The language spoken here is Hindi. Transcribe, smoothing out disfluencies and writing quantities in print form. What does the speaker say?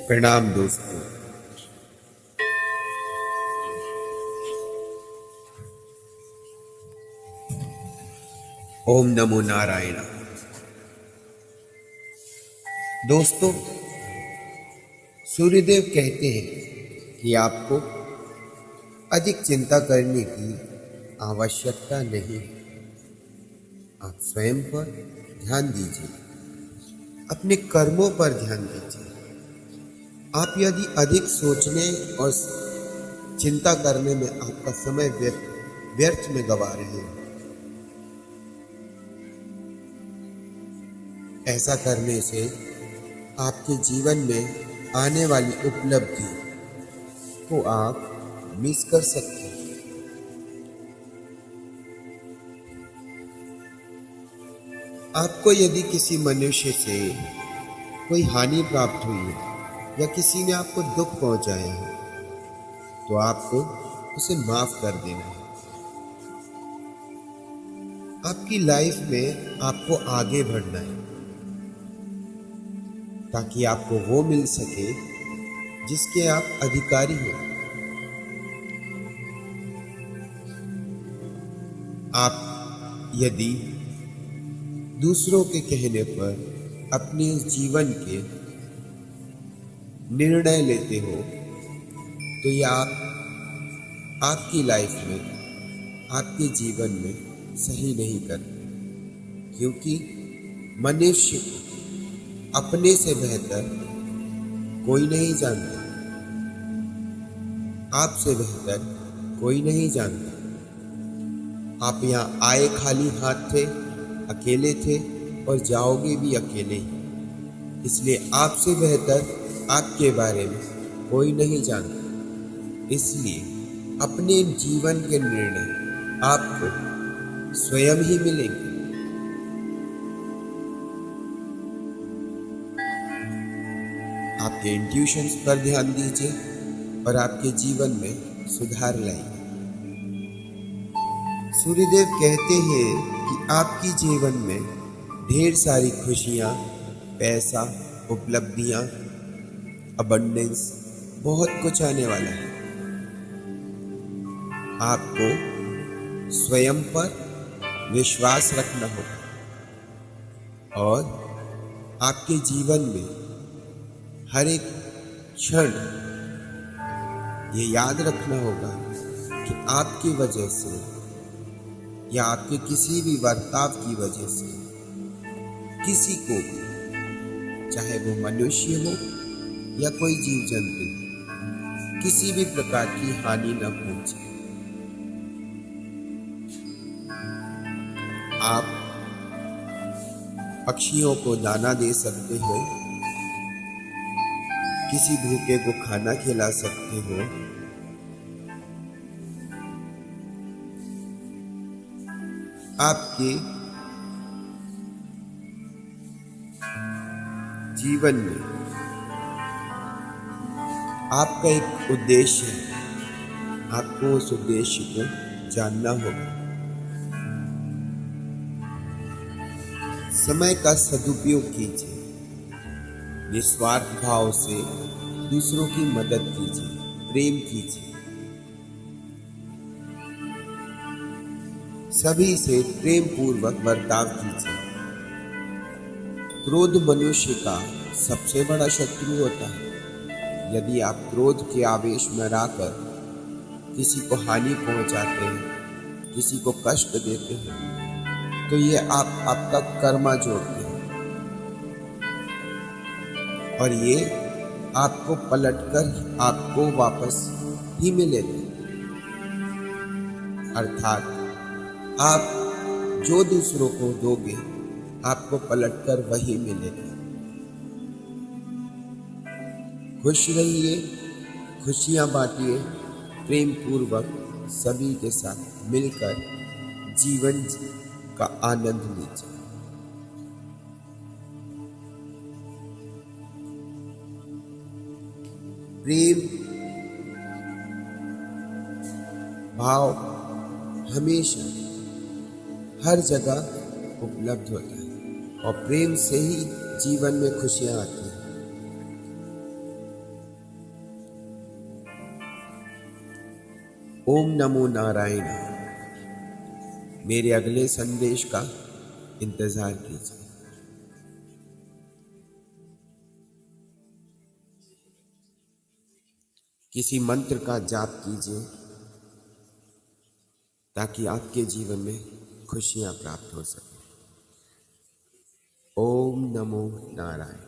प्रणाम दोस्तों। ओम नमो नारायण। दोस्तों, सूर्यदेव कहते हैं कि आपको अधिक चिंता करने की आवश्यकता नहीं है। आप स्वयं पर ध्यान दीजिए, अपने कर्मों पर ध्यान दीजिए। आप यदि अधिक सोचने और चिंता करने में आपका समय व्यर्थ में गवा रहे हैं, ऐसा करने से आपके जीवन में आने वाली उपलब्धि को आप मिस कर सकते हैं। आपको यदि किसी मनुष्य से कोई हानि प्राप्त हुई है या किसी ने आपको दुख पहुंचाया है, तो आपको उसे माफ कर देना है। आपकी लाइफ में आपको आगे बढ़ना है ताकि आपको वो मिल सके जिसके आप अधिकारी हो। आप यदि दूसरों के कहने पर अपने जीवन के निर्णय लेते हो, तो यह आपकी लाइफ में, आपके जीवन में सही नहीं करते, क्योंकि मनुष्य को अपने से बेहतर कोई नहीं जानता। आपसे बेहतर कोई नहीं जानता। आप यहाँ आए खाली हाथ थे, अकेले थे और जाओगे भी अकेले ही। इसलिए आपसे बेहतर आपके बारे में कोई नहीं जानता। इसलिए अपने जीवन के निर्णय आपको स्वयं ही मिलेंगे। आपके इंट्यूशंस पर ध्यान दीजिए और आपके जीवन में सुधार लाइए। सूर्यदेव कहते हैं कि आपकी जीवन में ढेर सारी खुशियाँ, पैसा, उपलब्धियाँ, अबंडेंस, बहुत कुछ आने वाला है। आपको स्वयं पर विश्वास रखना होगा और आपके जीवन में हर एक क्षण ये याद रखना होगा कि आपकी वजह से या आपके किसी भी बर्ताव की वजह से किसी को भी, चाहे वो मनुष्य हो या कोई जीव जंतु, किसी भी प्रकार की हानि न पहुंचे। आप पक्षियों को दाना दे सकते हो, किसी भूखे को खाना खिला सकते हो, आपके जीवन में आपका एक उद्देश्य है। आपको उस उद्देश्य को जानना होगा। समय का सदुपयोग कीजिए, निस्वार्थ भाव से दूसरों की मदद कीजिए, प्रेम कीजिए, सभी से प्रेम पूर्वक बर्ताव कीजिए। क्रोध मनुष्य का सबसे बड़ा शत्रु होता है। यदि आप क्रोध के आवेश में रहकर किसी को हानि पहुंचाते हैं, किसी को कष्ट देते हैं, तो ये आपका कर्मा जोड़ते हैं और ये आपको पलटकर आपको वापस ही मिलेगा। अर्थात आप जो दूसरों को दोगे, आपको पलटकर वही मिलेगा। खुश रहिए, खुशियां बांटिए, प्रेम पूर्वक सभी के साथ मिलकर जीवन का आनंद लीजिए। प्रेम भाव हमेशा हर जगह उपलब्ध होता है और प्रेम से ही जीवन में खुशियां आती हैं। ओम नमो नारायण। मेरे अगले संदेश का इंतजार कीजिए। किसी मंत्र का जाप कीजिए ताकि आपके जीवन में खुशियां प्राप्त हो सके। ओम नमो नारायण।